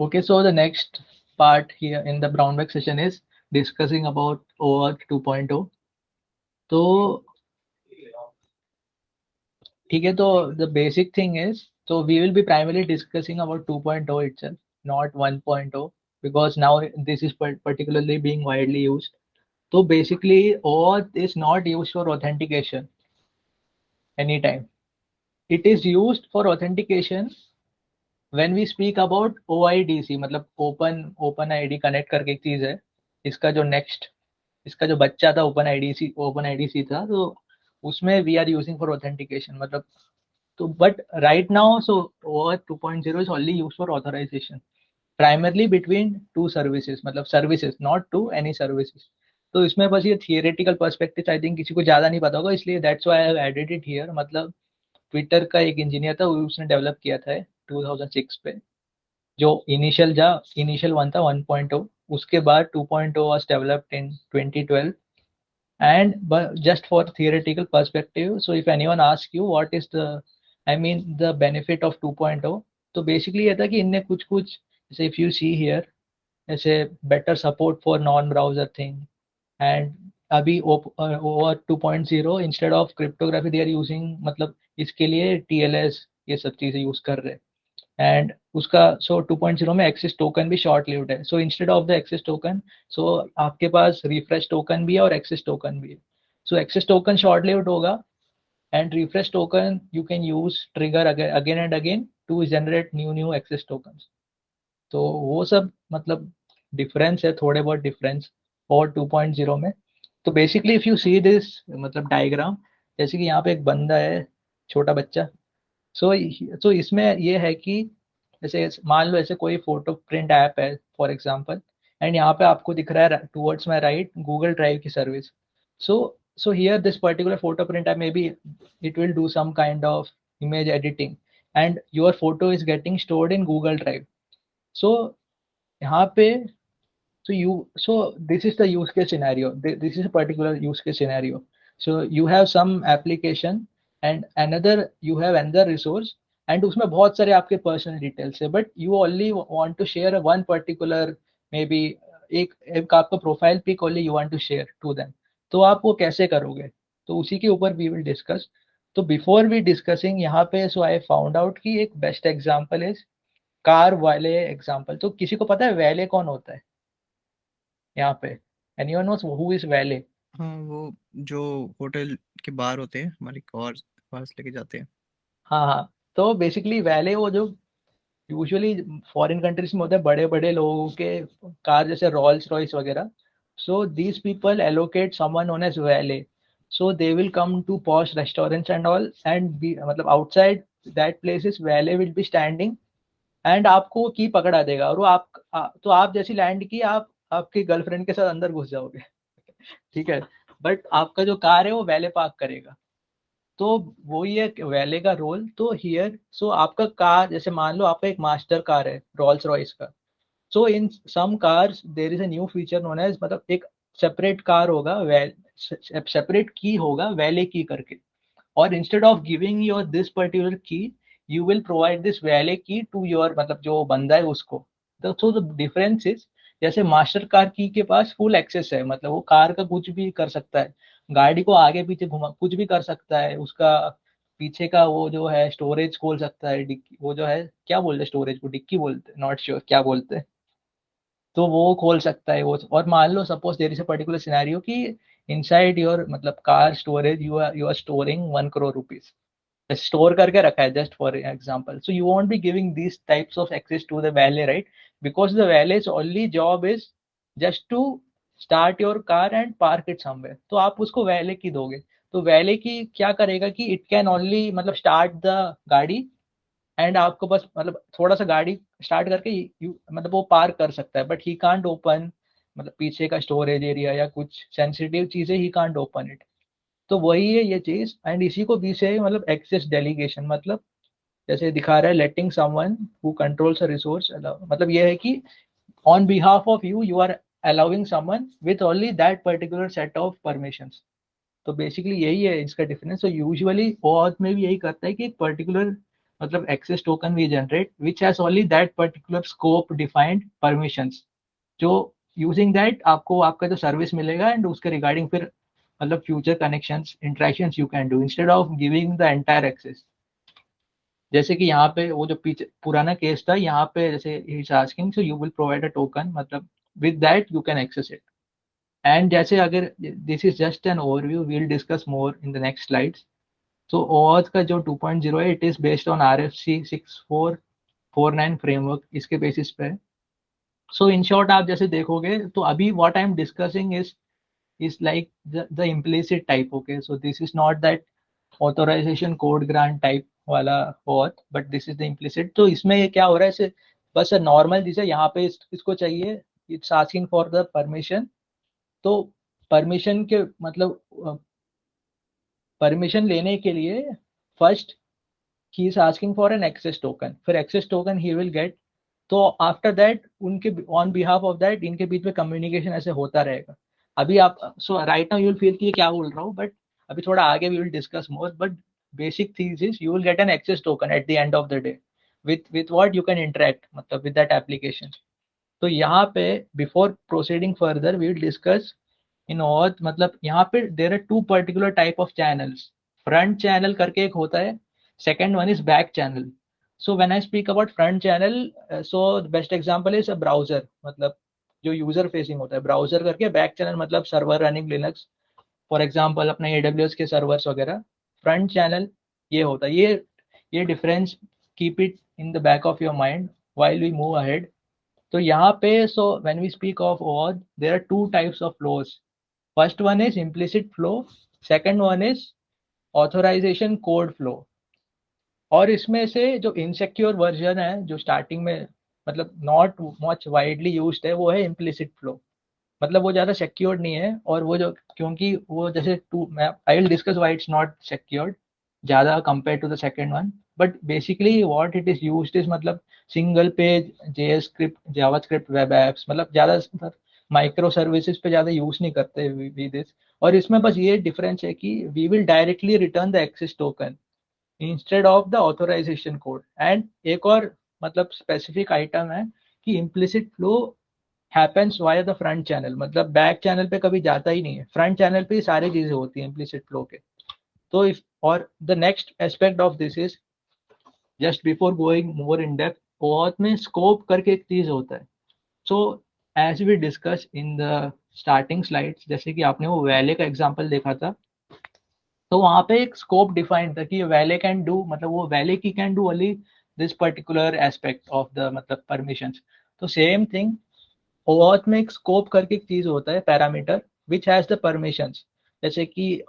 Okay, so the next part here in the brown bag session is discussing about OAuth 2.0. तो ठीक है, तो the basic thing is, so we will be primarily discussing about 2.0 itself, not 1.0, because now this is particularly being widely used. So basically, OAuth is not used for authentication anytime. It is used for authentication when we speak about OIDC, मतलब open ID connect करके एक चीज है। इसका जो next इसका जो बच्चा था ओपन आईडीसी था, तो उसमें we are using for authentication, मतलब तो but right now so OAuth 2.0 is only use for authorization primarily between two services, मतलब services not to any services. तो इसमें बस ये थियोरेटिकल पर्सपेक्टिव आई थिंक किसी को ज्यादा नहीं पता होगा, इसलिए that's why I have added it here. मतलब ट्विटर का एक इंजीनियर था, उसने डेवलप किया था 2006 पे, जो इनिशियल वन था 1.0। उसके बाद 2.0 was developed in 2012। and but just for theoretical perspective, so if anyone asks you what is the, I mean the benefit of 2.0, तो basically ये था कि इनने कुछ कुछ जैसे if you see here, जैसे better support for non browser thing, and अभी over 2.0 instead of cryptography they are using, मतलब इसके लिए TLS ये सब चीजें यूज कर रहे हैं। एंड उसका सो 2.0 में एक्सेस टोकन भी शॉर्ट लिव्ड है। So instead of the access token, so आपके पास रिफ्रेश टोकन भी है और एक्सेस टोकन भी है। So access token short lived होगा and refresh token you can use trigger again and again to generate new access token. तो वो सब मतलब डिफरेंस है, थोड़े बहुत डिफरेंस और 2.0 में। तो basically if you see this मतलब डायग्राम, जैसे कि यहाँ पे एक बंदा है, छोटा बच्चा। सो सो इसमें ये है कि जैसे मान लो ऐसे कोई फोटो प्रिंट ऐप है फॉर एग्जांपल, एंड यहाँ पे आपको दिख रहा है towards my right Google drive की service. So so here this particular photo print app may be it will do some kind of image editing and your photo is getting stored in Google drive. So यहाँ पे so this is the use case scenario. This is a particular use case scenario. So you have some application and another you have another resource, and उसमें बहुत सारे आपके personal details है, but you only want to share one particular may be एक आपका profile pic only you want to share to them. तो आप वो कैसे करोगे, तो उसी के ऊपर वी विल डिस्कस। तो बिफोर वी डिस्कसिंग यहाँ पे, सो आई फाउंड आउट कि एक बेस्ट एग्जांपल इज कार वाले एग्जांपल। तो किसी को पता है वैले कौन होता है यहाँ पे? Anyone knows who is valet? हाँ, वो जो होटल के बाहर होते हैं हमारे कार पास लेके जाते हैं। हाँ हाँ, तो बेसिकली वैले वो जो यूजुअली फॉरेन कंट्रीज में होते हैं, बड़े बड़े लोगों के कार, जैसे रॉल्स रॉयस वगैरह। So these people allocate someone known as valet. So they will come to posh restaurants and all and be, मतलब outside that places valet will be standing and आपको की पकड़ा देगा, और वो तो आप जैसी लैंड की आप आपकी गर्लफ्रेंड के साथ अंदर घुस जाओगे। ठीक है, बट आपका जो कार है वो वैले पार्क करेगा। तो वही है वैले का रोल। तो हियर सो आपका कार, जैसे मान लो आपका एक मास्टर कार है रॉल्स रॉयस का। So in some cars there is a new feature known as, मतलब एक सेपरेट कार होगा, सेपरेट की होगा वैले की करके, और instead of giving your this particular की यू विल प्रोवाइड दिस वैले की टू योर, मतलब जो बंदा है उसको। तो सो द डिफरेंस इज, जैसे मास्टर कार की के पास फुल एक्सेस है, मतलब वो कार का कुछ भी कर सकता है, गाड़ी को आगे पीछे घुमा कुछ भी कर सकता है, उसका पीछे का वो जो है स्टोरेज खोल सकता है, डिक्की वो जो है क्या बोलते हैं स्टोरेज को, डिक्की बोलते हैं, नॉट श्योर क्या बोलते हैं। तो वो खोल सकता है वो। और मान लो suppose there is a particular scenario कि इनसाइड योर मतलब car storage you are storing 1 crore rupees, store करके रखा है just for example. So you won't be giving this types of access to the valet, right? Because the valet's only job is just to start your car and park it somewhere. तो आप उसको वैले की दोगे, तो वैले की क्या करेगा कि इट कैन ओनली मतलब स्टार्ट द गाड़ी, एंड आपको बस मतलब थोड़ा सा गाड़ी स्टार्ट करके मतलब वो पार कर सकता है, बट ही कांट ओपन मतलब पीछे का स्टोरेज एरिया या कुछ सेंसिटिव चीजें ही कांट ओपन इट। तो वही है ये चीज, एंड इसी को पीछे मतलब एक्सेस डेलीगेशन, मतलब जैसे दिखा रहा है letting someone who controls a resource, मतलब ये है कि on behalf of you you are allowing someone with only that particular set of permissions. तो बेसिकली यही है इसका डिफरेंस। तो यूजुअली OAuth में भी यही करता है कि एक पर्टिकुलर मतलब access token we generate which has only that particular scope defined permissions, जो यूजिंग दैट आपको आपका जो सर्विस मिलेगा एंड उसके रिगार्डिंग फिर मतलब future connections interactions you can do instead of giving the entire access. जैसे कि यहाँ पे वो जो पीछे पुराना केस था, यहाँ पे जैसे is asking so you will provide a token, मतलब with that you can access it. And जैसे अगर this is just an overview, we will discuss more in the next slides. So OAuth का जो 2.0 है, it is based on RFC 6449 framework, इसके basis पे। So in short आप जैसे देखोगे तो अभी what I am discussing is like the implicit type. Okay, so this is not that authorization code grant type वाला OAuth, but this is the implicit। तो इसमें ये क्या हो रहा है, इसे बस नॉर्मल जिसे यहाँ पे इसको चाहिए, it's asking for the permission. तो परमिशन के मतलब परमिशन लेने के लिए फर्स्ट ही is asking for an access token, फिर एक्सेस टोकन ही विल गेट। तो आफ्टर दैट उनके ऑन बिहाफ ऑफ दैट इनके बीच में कम्युनिकेशन ऐसे होता रहेगा। अभी आप so right now you will feel कि ये क्या बोल रहा हूँ, बट अभी थोड़ा आगे we will discuss more. But basic things is you will get an access token at the end of the day with what you can interact, मतलब विद दैट एप्लीकेशन। तो यहाँ पे before proceeding further we will discuss in auth, मतलब यहाँ पे there are two particular type of channels. Front channel करके एक होता है, second one is back channel. So when I speak about front channel, so the best example is a browser, मतलब जो user facing होता है ब्राउजर करके। Back channel मतलब server running Linux, for example अपने AWS के सर्वर्स वगैरह। Front channel ये होता है, ये difference keep it in the back of your mind while we move ahead. तो यहाँ पे so when we speak of OAuth there are two types of flows. First one is implicit flow, second one is authorisation code flow. और इसमें से जो insecure version है, जो starting में मतलब नॉट मच वाइडली यूज्ड है, वो है इम्प्लिसिट फ्लो। मतलब वो ज़्यादा सिक्योर्ड नहीं है, और वो जो क्योंकि वो जैसे टू मैं I will discuss why it's not secured ज़्यादा compare to the second one. But basically what it is used is मतलब single page JS script, JavaScript, web apps, मतलब ज़्यादा माइक्रो सर्विसेज पे ज़्यादा यूज नहीं करते विद दिस। और इसमें बस ये डिफरेंस है कि we will directly return the access token instead of the authorization code. And एक और मतलब स्पेसिफिक आइटम है कि implicit flow happens via the front channel, मतलब बैक चैनल पे कभी जाता ही नहीं है, फ्रंट चैनल पे ही सारी चीजें होती हैं इम्प्लिसिट फ्लो के। तो इफ और the next aspect of this is just before going more in depth, OAuth में स्कोप करके एक चीज होता है। So as we discuss in the starting slides, जैसे कि आपने वो वैले का एग्जांपल देखा था, तो वहां पे एक स्कोप डिफाइंड था कि वैले कैन डू, मतलब वो वैले की can do only this particular aspect of the मतलब परमिशंस। तो सेम थिंग OAuth में एक स्कोप करके एक चीज होता है, parameter which has the permissions. जैसे कि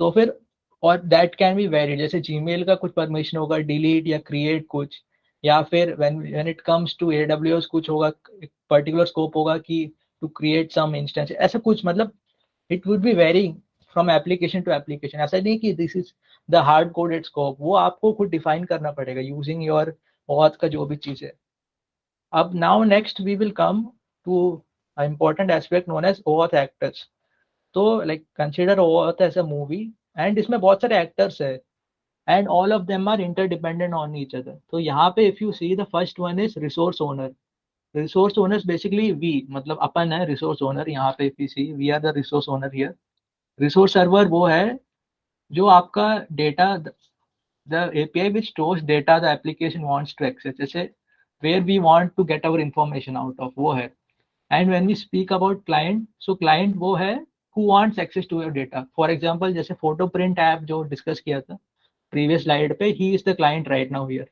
तो फिर और दैट कैन बी वेरीड, जैसे जीमेल का कुछ परमिशन होगा, डिलीट या क्रिएट कुछ, या फिर when it comes to AWS कुछ होगा, एक पर्टिकुलर स्कोप होगा कि टू क्रिएट सम इंस्टेंस, ऐसा कुछ। मतलब it would be varying from application to application. ऐसा नहीं कि this is the hard coded scope, वो आपको खुद डिफाइन करना पड़ेगा यूजिंग योर OAuth का जो भी चीज है। अब now next we will come to an important aspect known as OAuth actors। तो like consider OAuth as a movie and इसमें बहुत सारे actors है and all of them are interdependent on each other। तो यहाँ पे if you see the first one is resource owner। resource owners basically we, मतलब अपन है resource owner यहाँ पे। if you see we are the resource owner here। resource server वो है जो आपका data, the API which stores data the application wants to access, जैसे where we want to get our information out of, वो है। And when we speak about client, so client वो है who wants access to your data. For example जैसे photo print app जो discuss किया था previous slide पे, he is the client right now here.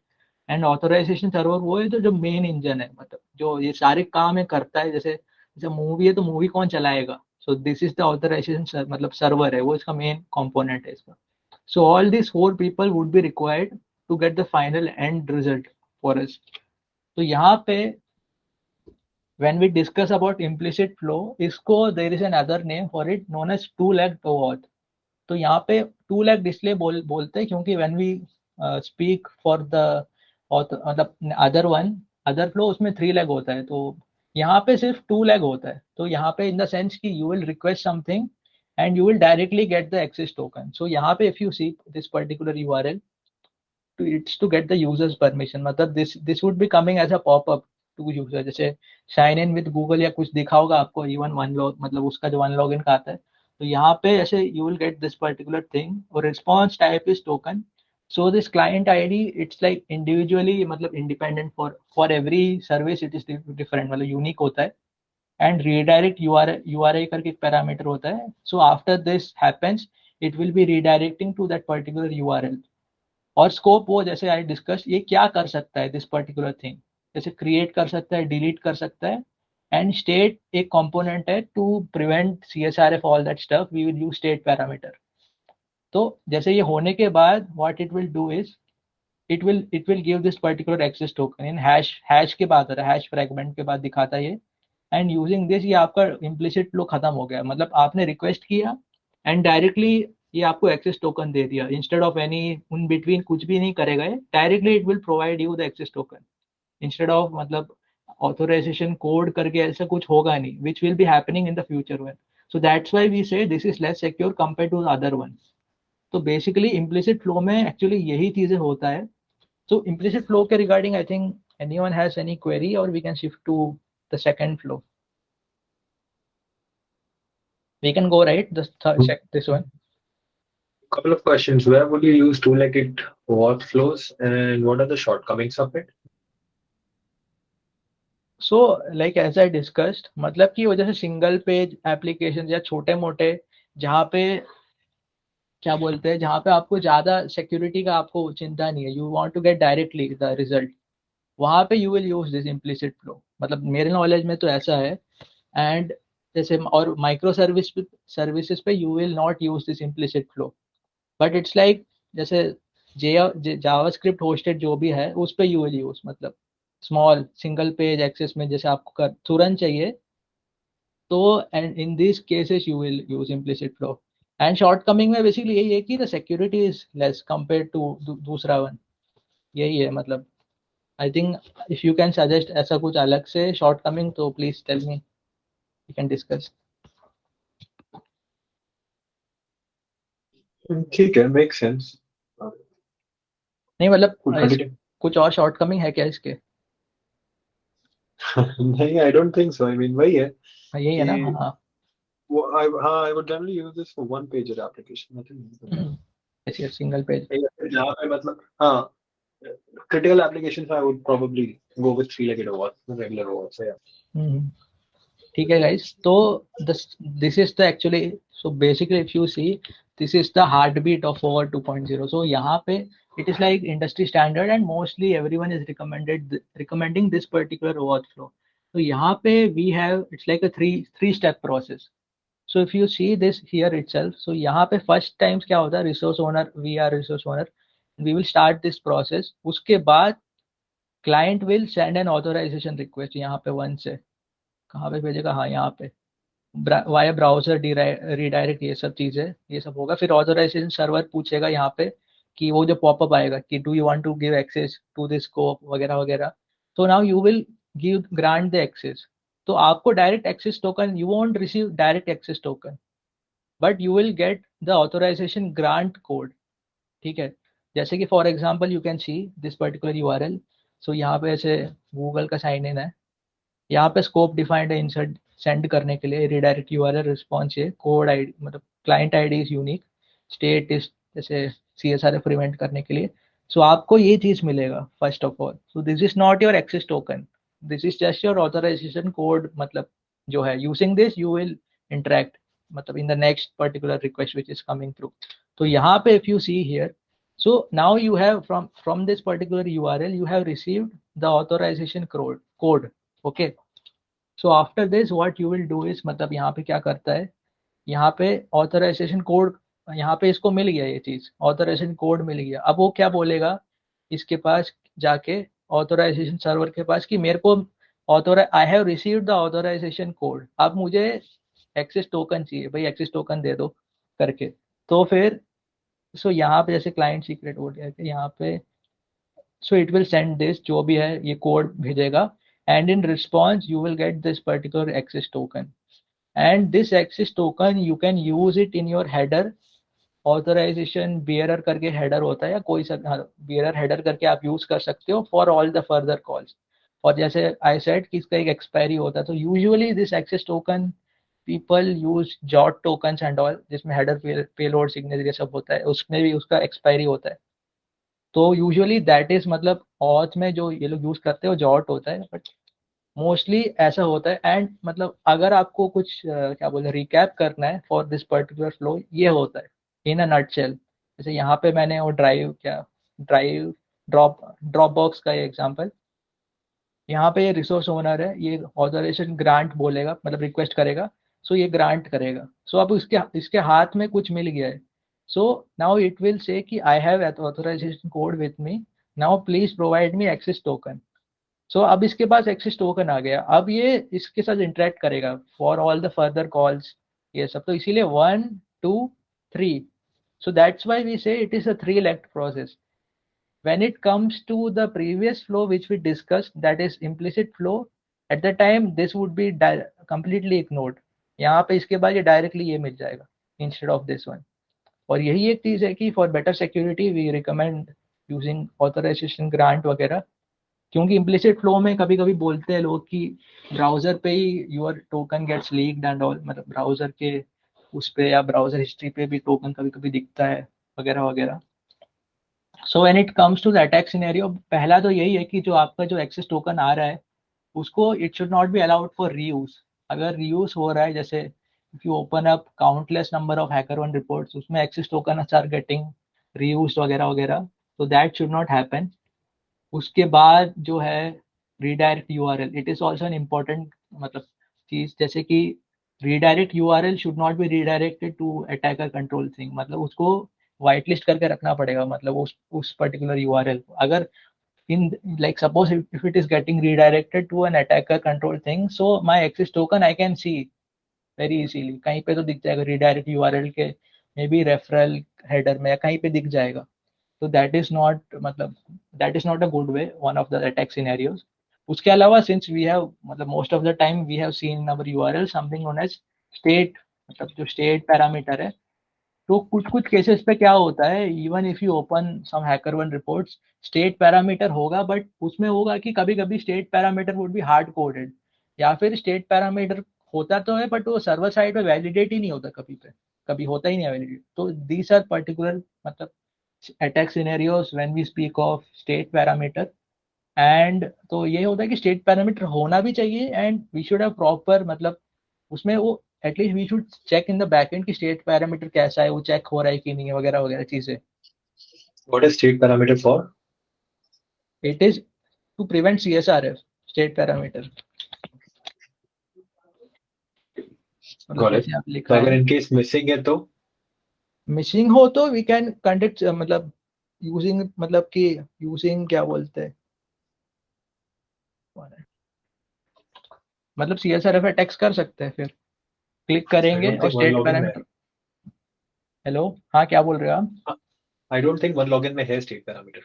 And authorization server वो है तो जो मेन इंजन है, मतलब जो ये सारे काम है करता है। जैसे जैसे मूवी है तो मूवी कौन चलाएगा, so this is the authorization मतलब सर्वर है वो, इसका मेन कंपोनेंट है इसका। So all this 4 people would be required to get the final end result for us. तो यहाँ पे when we discuss about implicit flow, इसको there is another name for it known as two-legged OAuth। तो यहाँ पे two-legged इसलिए बोलते हैं क्योंकि when we speak for the मतलब other one, other flow, उसमें 3 leg होता है, तो यहाँ पे सिर्फ 2 leg होता है। तो यहाँ पे in the sense कि you will request something and you will directly get the access token। so यहाँ पे if you see this particular URL, it's to get the user's permission. मतलब this would be coming as a pop-up to user, जैसे sign in with Google या कुछ दिखा होगा आपको, even one log मतलब उसका जो वन लॉगिन का आता है, तो यहाँ पे ऐसे you will get this particular thing, और response type is token. So this client ID it's like individually मतलब independent for every service, it is different, मतलब यूनिक होता है. एंड रीडायरेक्ट यूआरआई करके एक पैरामीटर होता है. So after this happens it will be redirecting to that particular URL. और scope वो जैसे आई डिस्कस, ये क्या कर सकता है दिस पर्टिकुलर थिंग, जैसे क्रिएट कर सकता है, डिलीट कर सकता है. एंड स्टेट एक कंपोनेंट है to prevent CSRF all that stuff, we will use state parameter. तो जैसे ये होने के बाद what it will do is it will give this particular access token in hash के बाद, हैश फ्रेगमेंट के बाद दिखाता है ये. एंड यूजिंग दिस ये आपका इम्प्लिसिट फ्लो खत्म हो गया, मतलब आपने रिक्वेस्ट किया एंड डायरेक्टली ये आपको एक्सेस टोकन दे दिया, इंस्टेड ऑफ एनी उन बिटवीन कुछ भी नहीं करेगा ये, directly it will provide you the access token instead of मतलब ऑथोराइजेशन कोड करके, ऐसा कुछ होगा नहीं, which will be happening in the future one. So that's why we say this is less secure compare to other one. तो basically implicit flow में actually यही चीजें होता है. So implicit flow के regarding, I think anyone has any query, or we can shift to the second flow. We can go right this third check this one. Couple of questions. Where would you use two-legged workflows, and what are the shortcomings of it? So like as I discussed, मतलब कि वजह से single page application या छोटे मोटे जहाँ पे क्या बोलते हैं, जहाँ पे आपको ज़्यादा सिक्योरिटी का आपको चिंता नहीं है, you want to get directly the result, वहाँ पे you will use this implicit flow. मतलब मेरे नॉलेज में तो ऐसा है. एंड जैसे और माइक्रो सर्विसेज पे you will not use this implicit flow, but it's like जैसे जावास्क्रिप्ट होस्टेड जो भी है उस पे यू विल यूज, मतलब स्मॉल सिंगल पेज एक्सेस में जैसे आपको तुरंत चाहिए, तो and in this cases you will use implicit flow. And shortcoming में बेसिकली यही है कि the security is less compare to दूसरा वन, यही है. मतलब I think if you can suggest ऐसा कुछ अलग से शॉर्टकमिंग, तो please tell me, we can discuss. ठीक है, मेक सेंस. नहीं मतलब कुछ और शॉर्टकमिंग है क्या इसके? नहीं, I don't think so. I mean वही है, यही है ना. हाँ I would generally use this for one pager application. Nothing. ऐसे सिंगल पेज. जहाँ पे मतलब हाँ, critical applications I would probably go with three-legged OAuth, regular OAuth. So yeah. ठीक है guys, तो this is the actually, so basically if you see, this is the heartbeat of OAuth 2.0. so यहाँ पे it is like industry standard and mostly everyone is recommending this particular OAuth flow. तो यहाँ पे we have, it's like a three step process. So if you see this here itself, so यहाँ पे first times क्या होता है, resource owner, we are resource owner, we will start this process. उसके बाद client will send an authorization request यहाँ पे one से, कहाँ पे भेजेगा, हाँ यहाँ पे वाया ब्राउजर रीडायरेक्ट, ये सब चीजें, ये सब होगा. फिर ऑथोराइजेशन सर्वर पूछेगा यहाँ पे कि वो जो पॉपअप आएगा कि do you want to give access to this scope वगैरह वगैरह. तो now you will give grant the access. तो आपको direct access token, you won't receive direct access token, but you will get the authorization grant code. ठीक है, जैसे कि for example you can see this particular URL. So यहाँ पे ऐसे Google का साइन इन है, यहाँ पे स्कोप डिफाइंड है इंसर्ट सेंड करने के लिए, रिडायरेक्ट यूआरएल रिस्पॉन्स है, कोड आईडी मतलब client ID is unique, state is जैसे CSRF प्रिवेंट करने के लिए. सो आपको ये चीज मिलेगा first of all. So this is not your access token, this is just your authorization code. मतलब जो है using this you will interact मतलब in the next particular request which is coming through. तो यहाँ पे if you see here, so now you have from this particular URL you have received the authorization code. Okay, so after this what you will do is, मतलब यहाँ पे क्या करता है, यहाँ पे authorization code, यहाँ पे इसको मिल गया ये चीज, authorization code मिल गया. अब वो क्या बोलेगा इसके पास जाके, authorization server के पास, कि मेरे को I have received the authorization code, अब मुझे एक्सेस टोकन चाहिए भाई, एक्सेस टोकन दे दो करके. तो फिर सो यहाँ पे जैसे क्लाइंट सीक्रेट हो गया यहाँ पे, so it will send this, जो भी है ये कोड भेजेगा, and in response you will get this particular access token. And this access token you can use it in your header authorization bearer करके हेडर होता है, या कोई सा बियरर हेडर करके आप यूज कर सकते हो for all the further calls. और जैसे आई सेड कि इसका एक एक्सपायरी होता है, तो usually this access token people use जॉट टोकन्स एंड ऑल, जिसमें हेडर पेलोड सिग्नेचर ये सब होता है, उसमें भी उसका एक्सपायरी होता है। तो यूजुअली दैट इज मतलब ऑथ में जो ये लोग यूज करते हो जॉट होता है, बट मोस्टली ऐसा होता है। एंड मतलब अगर आपको कुछ क्या बोलते हैं रिकैप करना है फॉर दिस पर्टिकुलर फ्लो, ये होता है इन अ नटशेल। जैसे यहाँ पे मैंने वो ड्राइव ड्रॉप बॉक्स का एग्जांपल, यहाँ पे ये रिसोर्स ओनर है, ये ऑथराइजेशन ग्रांट बोलेगा, मतलब रिक्वेस्ट करेगा, सो ये ग्रांट करेगा। सो अब इसके इसके हाथ में कुछ मिल गया है, so now it will say कि I have authorization code with me, now please provide me access token. So अब इसके पास एक्सेस टोकन आ गया, अब ये इसके साथ इंटरेक्ट करेगा for all the further calls ये सब। तो इसीलिए 1 2 3, so that's why we say it is a 3-legged process. When it comes to the previous flow which we discussed, that is implicit flow, at the time this would be completely ignored. यहाँ पे इसके बाद ये directly ये मिल जाएगा instead of this one. और यही एक चीज़ है कि for better security we recommend using authorization grant वगैरह, क्योंकि इम्प्लिसिट फ्लो में कभी कभी बोलते हैं लोग कि ब्राउजर पे ही your token gets leaked and all, मतलब ब्राउजर के उस पे या ब्राउजर हिस्ट्री पे भी टोकन कभी कभी दिखता है वगैरह वगैरह। So when it comes to the attack scenario, पहला तो यही है कि जो आपका जो एक्सेस टोकन आ रहा है उसको it should not be allowed for reuse. अगर रीयूज हो रहा है, जैसे if you open up countless number of HackerOne reports, उसमें access token are getting reuse वगैरह वगैरह, तो दैट शुड नॉट हैपन। उसके बाद जो है redirect URL, it is also an important मतलब चीज, जैसे कि redirect URL should not be redirected to attacker control thing, मतलब उसको वाइट लिस्ट करके रखना पड़ेगा, मतलब उस पर्टिकुलर यूआरएल को। अगर in like suppose if it is getting redirected to an attacker control thing, so my access token I can see very easily, कहीं पे तो दिख जाएगा redirect URL के, मे बी रेफरल हेडर में या कहीं पे दिख जाएगा। तो दैट इज नॉट मतलब that is not a good way, one of the attack scenarios. उसके अलावा सिंस वी हैव मतलब most of the time we have seen in our URL something known as state, मतलब जो state parameter है। तो कुछ कुछ केसेस पे क्या होता है, even if you open some HackerOne reports, state parameter होगा, बट उसमें होगा कि कभी कभी state parameter would be hard coded, या फिर स्टेट पैरामीटर होता तो है बट वो सर्वर साइड पे वैलिडेट ही नहीं होता, कभी होता ही नहीं वैलिडेट। तो दीज आर पर्टिकुलर मतलब attack scenarios when we speak of state parameter. And तो ये होता है कि स्टेट पैरामीटर होना भी चाहिए, and we should have proper मतलब उसमें वो at least we should check in the backend कि स्टेट पैरामीटर कैसा है, वो चेक हो रहा है कि नहीं है वगैरह वगैरह चीजें। What is state parameter for? It is to prevent CSRF, state parameter मतलब Got it. जैसे आप तो लिखा अगर है in case missing है तो मिसिंग हो तो वी कैन कंडक्ट मतलब यूजिंग मतलब कि यूजिंग क्या बोलते हैं मतलब CSRF अटैक्स कर सकते हैं, फिर क्लिक I करेंगे don't और think one स्टेट login में पैरामीटर। हेलो, हाँ क्या बोल रहे हो आप? I don't think one login में है state parameter.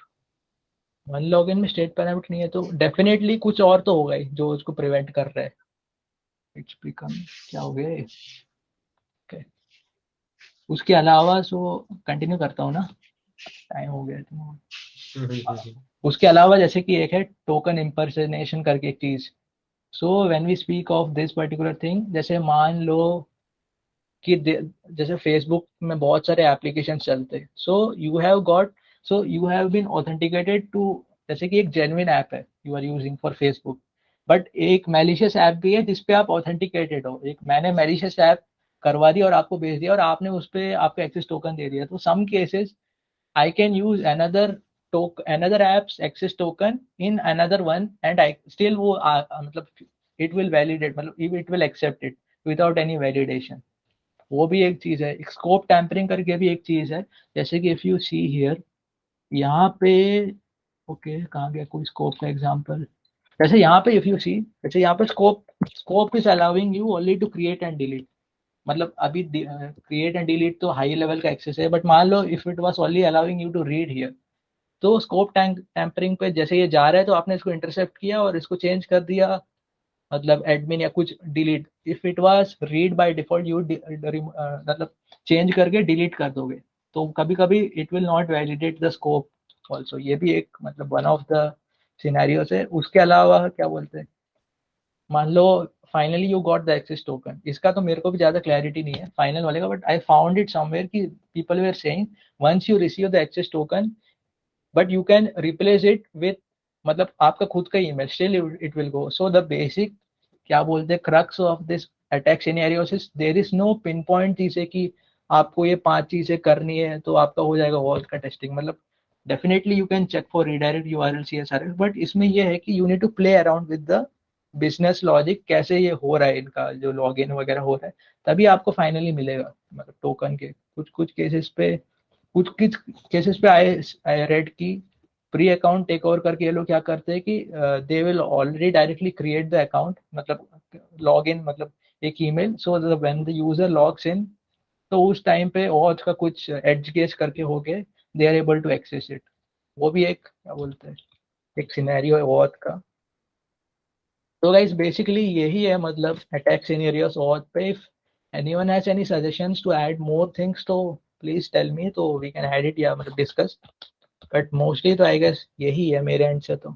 वन लॉगिन में स्टेट पैरामीटर नहीं है तो डेफिनेटली कुछ और तो होगा ही जो उसको प्रिवेंट कर रहा है। इट्स बिकम क्या हो गया ये? Okay. उसके अलावा सो कंटिन्यू करता हूँ ना, टाइम हो गया तो। उसके अलावा जैसे कि एक है टोकन इम्पर्सनेशन करके एक चीज। So when we speak of this particular thing, जैसे मान लो कि जैसे फेसबुक में बहुत सारे एप्लीकेशन चलते हैं, so you have been authenticated to, जैसे कि एक जेन्युइन ऐप है you are using for Facebook, but एक मैलिशियस ऐप भी है जिसपे आप ऑथेंटिकेटेड हो। एक मैंने मैलिशियस ऐप करवा दिया और आपको भेज दिया और आपने उस पर आपका एक्सेस टोकन दे दिया, तो some cases I can use another app's access token in another one, and I still वो मतलब it will validate, मतलब it will accept it without any validation। वो भी एक चीज है। स्कोप टैम्परिंग करके भी एक चीज है, जैसे कि इफ यू सी हियर यहाँ पे, ओके कहाँ गया कोई स्कोप का एग्जांपल, जैसे यहाँ पे इफ यू सी, जैसे यहाँ पे scope is allowing you only to create and delete, मतलब अभी क्रिएट एंड डिलीट तो हाई लेवल का एक्सेस है, बट मान लो if it was only allowing you to read here, तो स्कोप टैम्परिंग पे जैसे ये जा रहा है तो आपने इसको इंटरसेप्ट किया और इसको चेंज कर दिया, मतलब एडमिन या कुछ delete, if it was read by default you मतलब चेंज करके डिलीट कर दोगे। तो कभी कभी it will not validate the scope also, ये भी एक मतलब वन ऑफ द सिनेरियोस है। उसके अलावा क्या बोलते हैं, मान लो finally you got the access token, इसका तो मेरे को भी ज्यादा क्लैरिटी नहीं है फाइनल वाले का, but I found it somewhere कि people were saying once you receive the access token but you can replace it with मतलब आपका खुद का email, still it will go. So the basic क्या बोलते हैं crux of this attack scenarios is there is no pin point चीजें कि आपको ये 5 चीजें करनी है तो आपका हो जाएगा वॉल का टेस्टिंग। मतलब definitely you can check for redirect URL CSRL, but इसमें ये है कि you need to play around with the business logic, कैसे ये हो रहा है इनका जो लॉगिन वगैरह हो रहा है, तभी आपको फाइनली मिलेगा मतलब टोकन के। कुछ कुछ केसेस पे कुछ कुछ केसेस पे आई रेड की प्री अकाउंट टेक ओवर करके ये लोग क्या करते हैं कि they will already directly create the account, मतलब लॉग इन मतलब एक email, so when the user logs in तो उस टाइम पे ऑथ का कुछ एडज केस करके हो गए they are able to access it. वो भी एक क्या बोलते हैं एक सिनेरियो है ऑथ का। तो गाइस बेसिकली यही है मतलब अटैक सिनेरियोस ऑथ पे। If anyone has any suggestions to add more things तो प्लीज टेल मी, तो वी कैन ऐड इट या मतलब डिस्कस, बट मोस्टली तो आई गेस यही है मेरे एंड से तो।